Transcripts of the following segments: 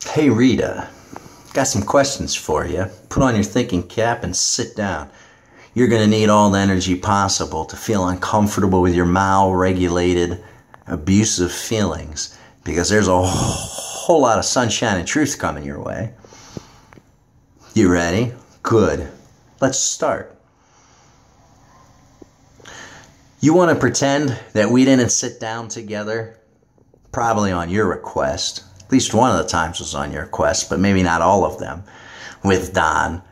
Hey Rita, got some questions for you. Put on your thinking cap and sit down. You're going to need all the energy possible to feel uncomfortable with your mal-regulated, abusive feelings, because there's a whole lot of sunshine and truth coming your way. You ready? Good. Let's start. You want to pretend that we didn't sit down together? Probably on your request. At least one of the times was on your request, but maybe not all of them, with Don,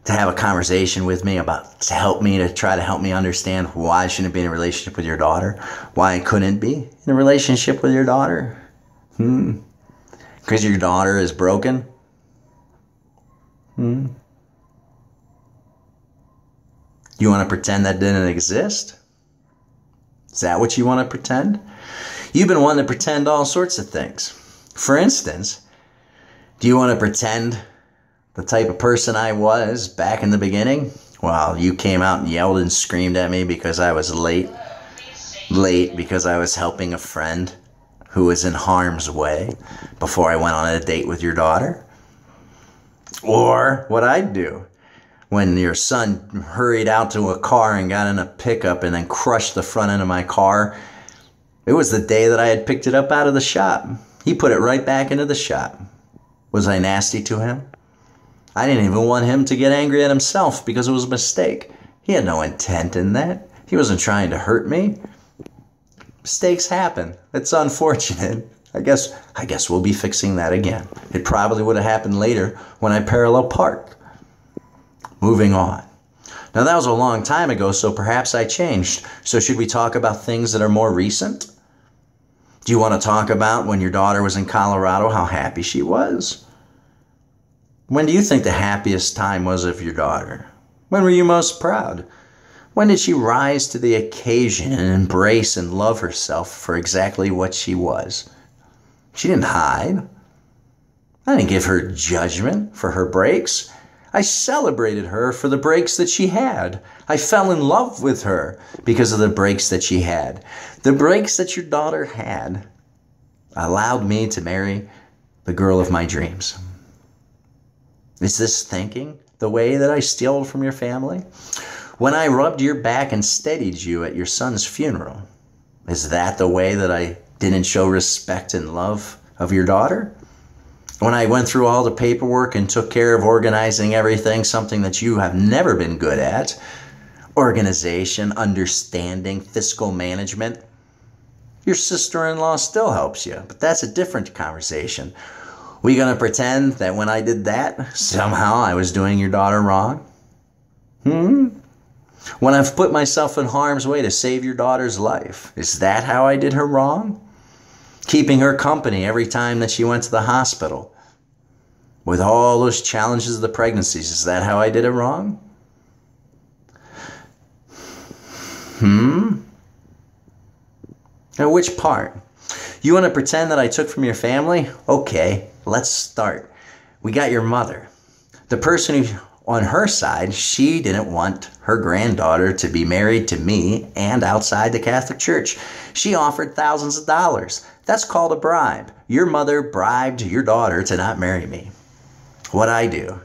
to have a conversation with me to try to help me understand why I shouldn't be in a relationship with your daughter, why I couldn't be in a relationship with your daughter. Because your daughter is broken? You want to pretend that didn't exist? Is that what you want to pretend? You've been wanting to pretend all sorts of things. For instance, do you want to pretend the type of person I was back in the beginning? Well, you came out and yelled and screamed at me because I was late because I was helping a friend who was in harm's way before I went on a date with your daughter? Or what I'd do when your son hurried out to a car and got in a pickup and then crushed the front end of my car. It was the day that I had picked it up out of the shop. He put it right back into the shop. Was I nasty to him? I didn't even want him to get angry at himself because it was a mistake. He had no intent in that. He wasn't trying to hurt me. Mistakes happen. It's unfortunate. I guess we'll be fixing that again. It probably would have happened later when I parallel parked. Moving on. Now that was a long time ago, so perhaps I changed. So should we talk about things that are more recent? Do you want to talk about when your daughter was in Colorado, how happy she was? When do you think the happiest time was of your daughter? When were you most proud? When did she rise to the occasion and embrace and love herself for exactly what she was? She didn't hide. I didn't give her judgment for her breaks. I celebrated her for the breaks that she had. I fell in love with her because of the breaks that she had. The breaks that your daughter had allowed me to marry the girl of my dreams. Is this thinking the way that I steal from your family? When I rubbed your back and steadied you at your son's funeral, is that the way that I didn't show respect and love of your daughter? When I went through all the paperwork and took care of organizing everything, something that you have never been good at, organization, understanding, fiscal management, your sister-in-law still helps you, but that's a different conversation. We gonna pretend that when I did that, somehow I was doing your daughter wrong? When I've put myself in harm's way to save your daughter's life, is that how I did her wrong? Keeping her company every time that she went to the hospital. With all those challenges of the pregnancies, is that how I did it wrong? Now, which part? You want to pretend that I took from your family? Okay, let's start. We got your mother. The person who, on her side, she didn't want her granddaughter to be married to me and outside the Catholic Church. She offered thousands of dollars. That's called a bribe. Your mother bribed your daughter to not marry me. What I do?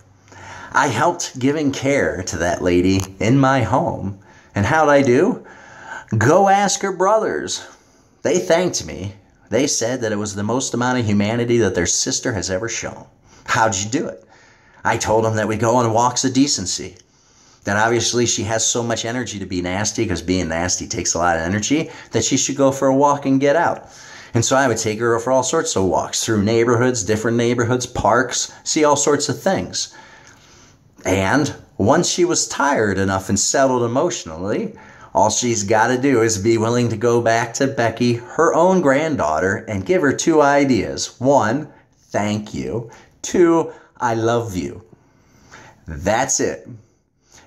I helped giving care to that lady in my home. And how'd I do? Go ask her brothers. They thanked me. They said that it was the most amount of humanity that their sister has ever shown. How'd you do it? I told them that we go on walks of decency. That obviously she has so much energy to be nasty, because being nasty takes a lot of energy, that she should go for a walk and get out. And so I would take her for all sorts of walks through neighborhoods, different neighborhoods, parks, see all sorts of things. And once she was tired enough and settled emotionally, all she's got to do is be willing to go back to Becky, her own granddaughter, and give her two ideas. 1, thank you. 2, I love you. That's it.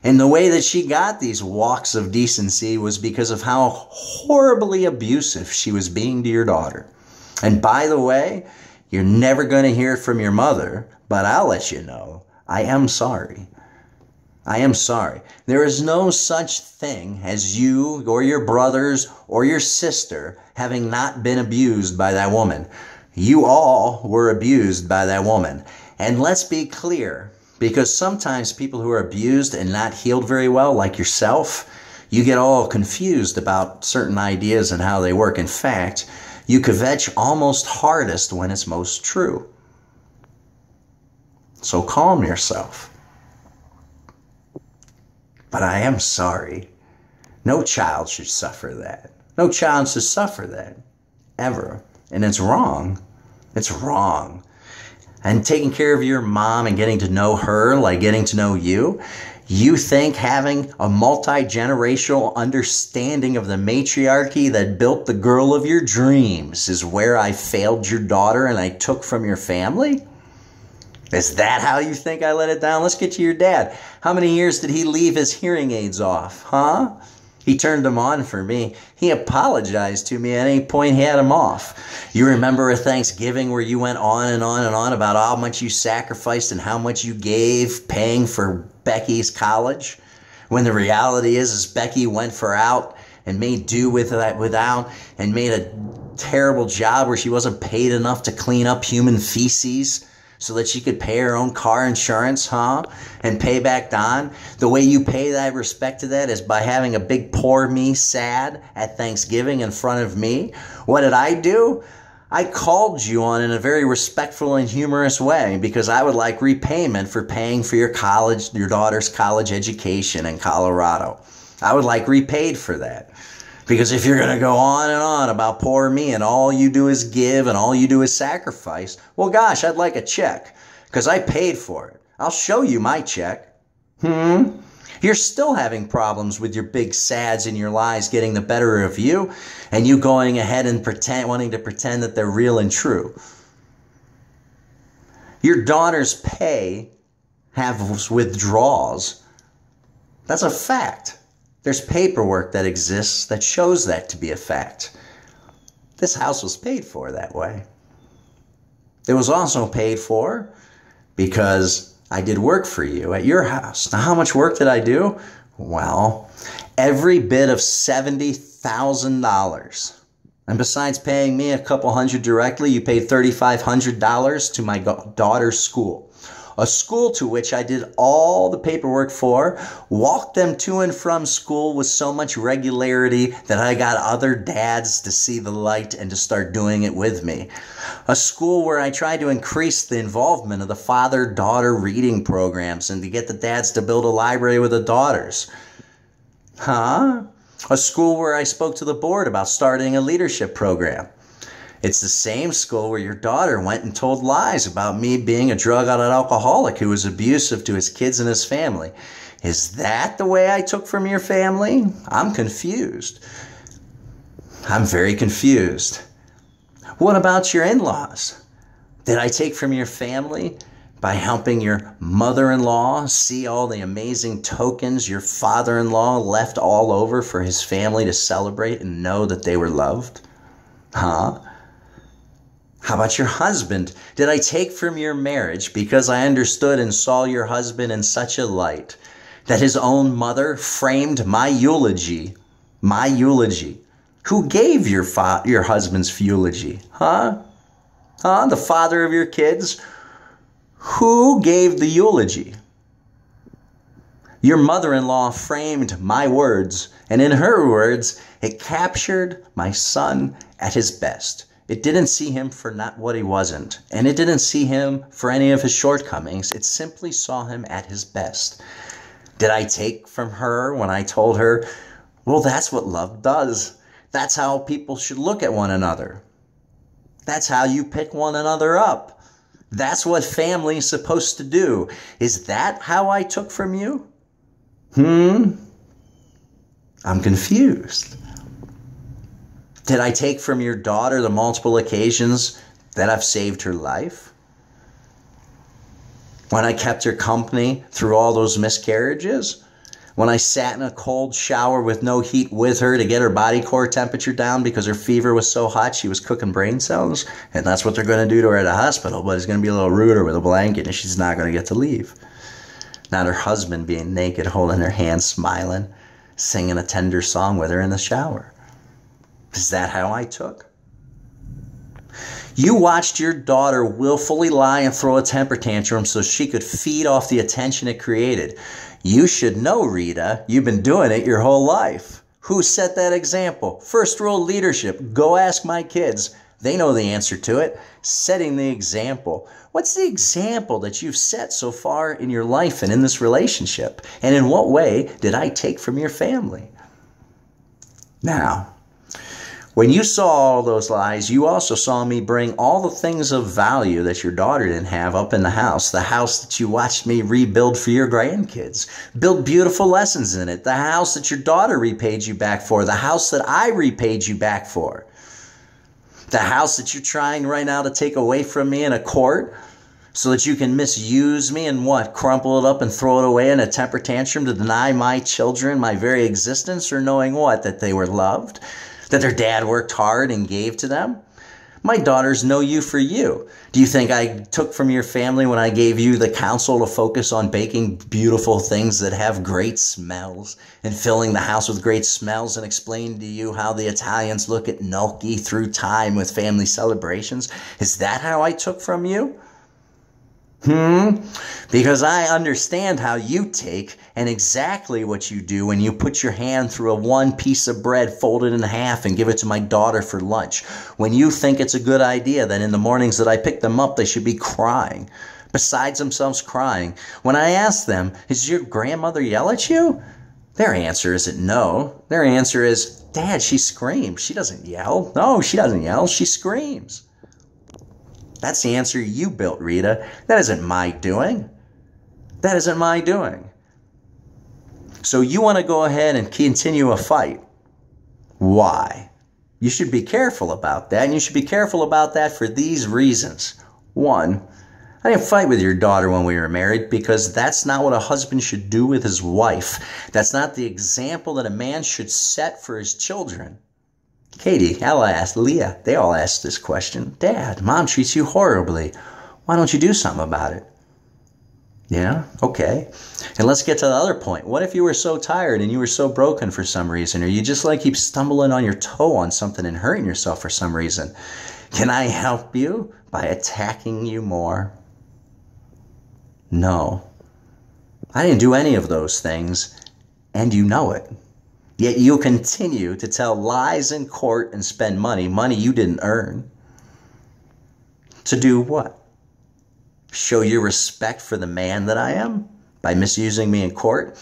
And the way that she got these walks of decency was because of how horribly abusive she was being to your daughter. And by the way, you're never going to hear it from your mother, but I'll let you know, I am sorry. I am sorry. There is no such thing as you or your brothers or your sister having not been abused by that woman. You all were abused by that woman. And let's be clear, because sometimes people who are abused and not healed very well, like yourself, you get all confused about certain ideas and how they work. In fact, you kvetch almost hardest when it's most true. So calm yourself. But I am sorry. No child should suffer that. No child should suffer that. Ever. And it's wrong. It's wrong. And taking care of your mom and getting to know her like getting to know you, you think having a multi-generational understanding of the matriarchy that built the girl of your dreams is where I failed your daughter and I took from your family? Is that how you think I let it down? Let's get to your dad. How many years did he leave his hearing aids off, huh? He turned them on for me. He apologized to me at any point he had them off. You remember a Thanksgiving where you went on and on and on about how much you sacrificed and how much you gave paying for Becky's college? When the reality is Becky went for out and made do with that without and made a terrible job where she wasn't paid enough to clean up human feces so that she could pay her own car insurance, huh? And pay back Don. The way you pay that respect to that is by having a big poor me sad at Thanksgiving in front of me. What did I do? I called you on in a very respectful and humorous way because I would like repayment for paying for your daughter's college education in Colorado. I would like repaid for that. Because if you're going to go on and on about poor me and all you do is give and all you do is sacrifice, well, gosh, I'd like a check because I paid for it. I'll show you my check. You're still having problems with your big sads and your lies getting the better of you and you going ahead and wanting to pretend that they're real and true. Your daughter's pay has withdrawals. That's a fact. There's paperwork that exists that shows that to be a fact. This house was paid for that way. It was also paid for because I did work for you at your house. Now, how much work did I do? Well, every bit of $70,000. And besides paying me a couple hundred directly, you paid $3,500 to my daughter's school. A school to which I did all the paperwork for, walked them to and from school with so much regularity that I got other dads to see the light and to start doing it with me. A school where I tried to increase the involvement of the father-daughter reading programs and to get the dads to build a library with the daughters. A school where I spoke to the board about starting a leadership program. It's the same school where your daughter went and told lies about me being a drug-addled alcoholic who was abusive to his kids and his family. Is that the way I took from your family? I'm confused. I'm very confused. What about your in-laws? Did I take from your family by helping your mother-in-law see all the amazing tokens your father-in-law left all over for his family to celebrate and know that they were loved? How about your husband? Did I take from your marriage because I understood and saw your husband in such a light that his own mother framed my eulogy? My eulogy. Who gave your husband's eulogy? The father of your kids? Who gave the eulogy? Your mother-in-law framed my words, and in her words, it captured my son at his best. It didn't see him for not what he wasn't, and it didn't see him for any of his shortcomings. It simply saw him at his best. Did I take from her when I told her, well, that's what love does. That's how people should look at one another. That's how you pick one another up. That's what family's supposed to do. Is that how I took from you? I'm confused. Did I take from your daughter the multiple occasions that I've saved her life? When I kept her company through all those miscarriages? When I sat in a cold shower with no heat with her to get her body core temperature down because her fever was so hot she was cooking brain cells? And that's what they're going to do to her at the hospital, but it's going to be a little ruder with a blanket and she's not going to get to leave. Not her husband being naked, holding her hand, smiling, singing a tender song with her in the shower. Is that how I took? You watched your daughter willfully lie and throw a temper tantrum so she could feed off the attention it created. You should know, Rita, you've been doing it your whole life. Who set that example? First rule of leadership, go ask my kids. They know the answer to it. Setting the example. What's the example that you've set so far in your life and in this relationship? And in what way did I take from your family? Now, when you saw all those lies, you also saw me bring all the things of value that your daughter didn't have up in the house that you watched me rebuild for your grandkids. Build beautiful lessons in it. The house that your daughter repaid you back for. The house that I repaid you back for. The house that you're trying right now to take away from me in a court so that you can misuse me and what? Crumple it up and throw it away in a temper tantrum to deny my children my very existence, or knowing what? That they were loved? That their dad worked hard and gave to them? My daughters know you for you. Do you think I took from your family when I gave you the counsel to focus on baking beautiful things that have great smells and filling the house with great smells, and explained to you how the Italians look at gnocchi through time with family celebrations? Is that how I took from you? Because I understand how you take and exactly what you do when you put your hand through a one piece of bread folded in half and give it to my daughter for lunch. When you think it's a good idea that in the mornings that I pick them up, they should be crying, besides themselves crying. When I ask them, does your grandmother yell at you? Their answer isn't no. Their answer is, Dad, she screams. She doesn't yell. No, she doesn't yell. She screams. That's the answer you built, Rita. That isn't my doing. That isn't my doing. So you want to go ahead and continue a fight. Why? You should be careful about that, and you should be careful about that for these reasons. One, I didn't fight with your daughter when we were married because that's not what a husband should do with his wife. That's not the example that a man should set for his children. Katie, Ella asked, Leah, they all asked this question. Dad, Mom treats you horribly. Why don't you do something about it? Yeah, okay. And let's get to the other point. What if you were so tired and you were so broken for some reason, or you just like keep stumbling on your toe on something and hurting yourself for some reason? Can I help you by attacking you more? No. I didn't do any of those things, and you know it. Yet you continue to tell lies in court and spend money you didn't earn. To do what? Show your respect for the man that I am by misusing me in court?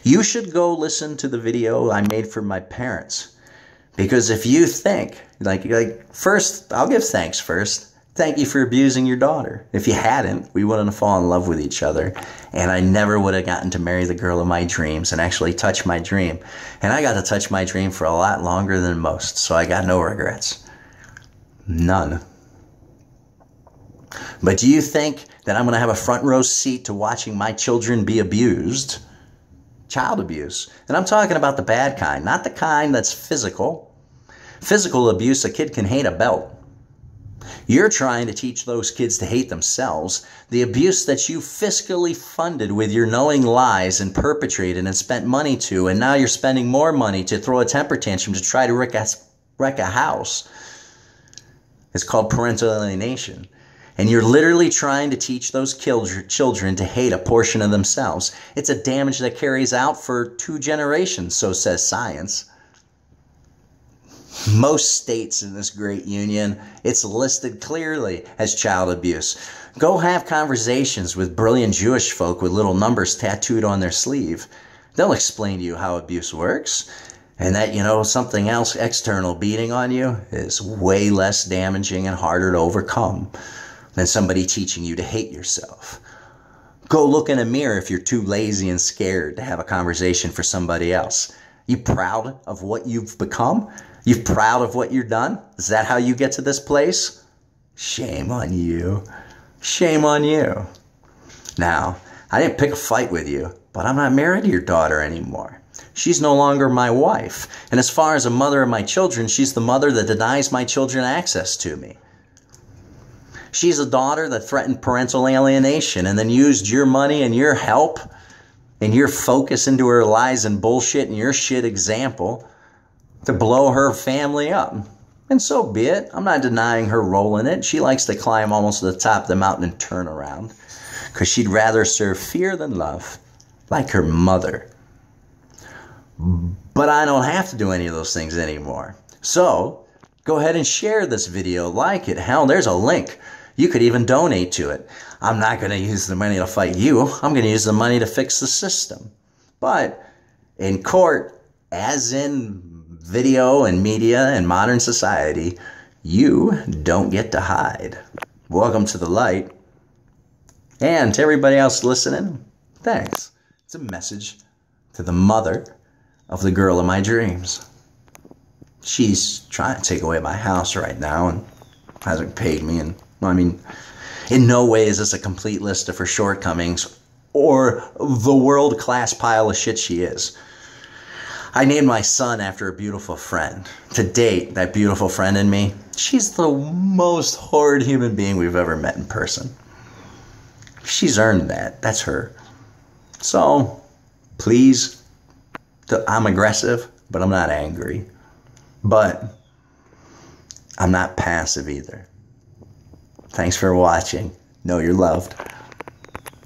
You should go listen to the video I made for my parents. Because if you think, first, I'll give thanks first. Thank you for abusing your daughter. If you hadn't, we wouldn't have fallen in love with each other. And I never would have gotten to marry the girl of my dreams and actually touch my dream. And I got to touch my dream for a lot longer than most. So I got no regrets. None. But do you think that I'm going to have a front row seat to watching my children be abused? Child abuse. And I'm talking about the bad kind, not the kind that's physical. Physical abuse, a kid can hate a belt. You're trying to teach those kids to hate themselves. The abuse that you fiscally funded with your knowing lies and perpetrated and spent money to, and now you're spending more money to throw a temper tantrum to try to wreck a house. It's called parental alienation. And you're literally trying to teach those children to hate a portion of themselves. It's a damage that carries out for 2 generations, so says science. Most states in this great union, it's listed clearly as child abuse. Go have conversations with brilliant Jewish folk with little numbers tattooed on their sleeve. They'll explain to you how abuse works, and that, something else external beating on you is way less damaging and harder to overcome than somebody teaching you to hate yourself. Go look in a mirror if you're too lazy and scared to have a conversation for somebody else. You proud of what you've become? You proud of what you've done? Is that how you get to this place? Shame on you. Shame on you. Now, I didn't pick a fight with you, but I'm not married to your daughter anymore. She's no longer my wife. And as far as a mother of my children, she's the mother that denies my children access to me. She's a daughter that threatened parental alienation and then used your money and your help and your focus into her lies and bullshit and your shit example to blow her family up. And so be it. I'm not denying her role in it. She likes to climb almost to the top of the mountain and turn around, because she'd rather serve fear than love, like her mother. But I don't have to do any of those things anymore. So go ahead and share this video, like it. Hell, there's a link. You could even donate to it. I'm not going to use the money to fight you. I'm going to use the money to fix the system. But in court, as in video and media and modern society, you don't get to hide. Welcome to the light. And to everybody else listening, thanks. It's a message to the mother of the girl of my dreams. She's trying to take away my house right now and hasn't paid me. And I mean, in no way is this a complete list of her shortcomings or the world-class pile of shit she is. I named my son after a beautiful friend. To date, that beautiful friend in me, she's the most horrid human being we've ever met in person. She's earned that. That's her. So, please, I'm aggressive, but I'm not angry. But I'm not passive either. Thanks for watching. Know you're loved.